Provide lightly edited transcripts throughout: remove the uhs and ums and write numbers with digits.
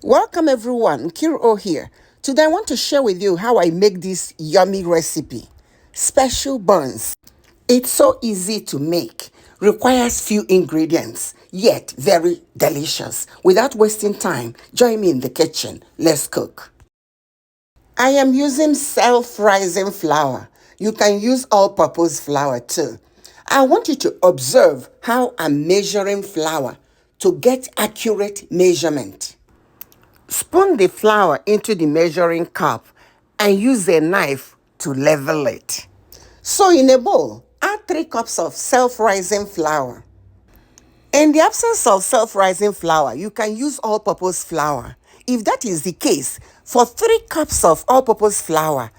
Welcome everyone, Nkiru here. Today I want to share with you how I make this yummy recipe, special buns. It's so easy to make, requires few ingredients, yet very delicious. Without wasting time, join me in the kitchen. Let's cook. I am using self-rising flour. You can use all-purpose flour too. I want you to observe how I'm measuring flour to get accurate measurement. Spoon the flour into the measuring cup and use a knife to level it. So in a bowl, add 3 cups of self-rising flour. In the absence of self-rising flour, you can use all-purpose flour. If that is the case, for 3 cups of all-purpose flour,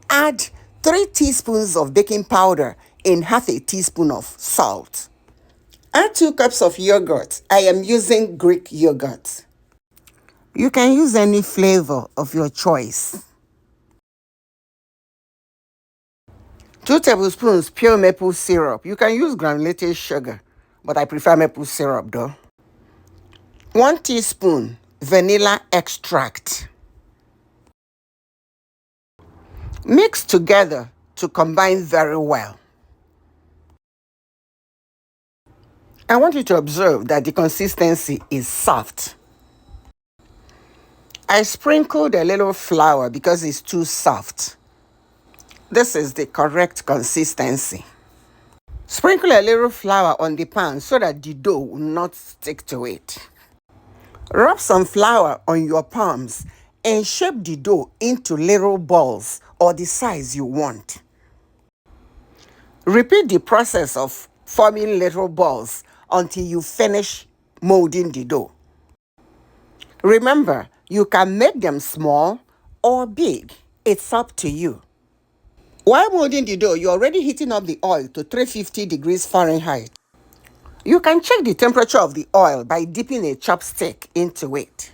add 3 teaspoons of baking powder and half a teaspoon of salt. Add 2 cups of yogurt. I am using Greek yogurt. You can use any flavor of your choice. 2 tablespoons pure maple syrup. You can use granulated sugar, but I prefer maple syrup though. 1 teaspoon vanilla extract. Mix together to combine very well. I want you to observe that the consistency is soft. I sprinkled a little flour because it's too soft. This is the correct consistency. Sprinkle a little flour on the pan so that the dough will not stick to it. Rub some flour on your palms and shape the dough into little balls or the size you want. Repeat the process of forming little balls until you finish molding the dough. Remember, you can make them small or big. It's up to you. While molding the dough, you're already heating up the oil to 350 degrees Fahrenheit. You can check the temperature of the oil by dipping a chopstick into it.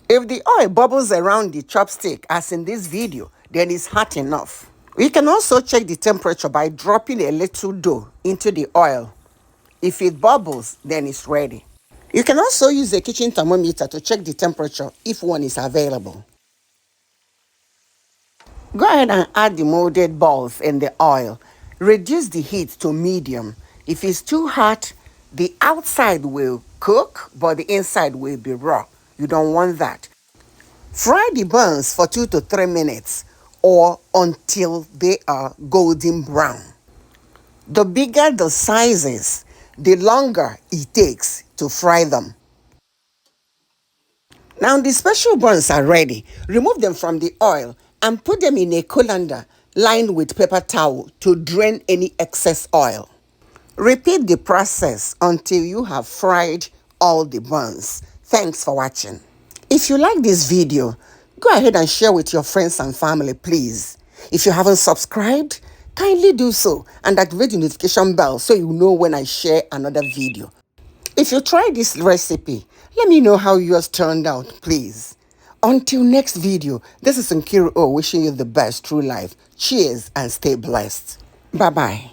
If the oil bubbles around the chopstick, as in this video, then it's hot enough. You can also check the temperature by dropping a little dough into the oil. If it bubbles, then it's ready. You can also use a kitchen thermometer to check the temperature if one is available. Go ahead and add the molded balls in the oil. Reduce the heat to medium. If it's too hot, the outside will cook, but the inside will be raw. You don't want that. Fry the buns for 2 to 3 minutes or until they are golden brown. The bigger the sizes, the longer it takes to fry them. Now the special buns are ready. Remove them from the oil and put them in a colander lined with paper towel to drain any excess oil. Repeat the process until you have fried all the buns. Thanks for watching. If you like this video, go ahead and share with your friends and family, please. If you haven't subscribed, kindly do so and activate the notification bell so you know when I share another video. If you try this recipe, let me know how yours turned out, please. Until next video, this is Nkiru wishing you the best through life. Cheers and stay blessed. Bye-bye.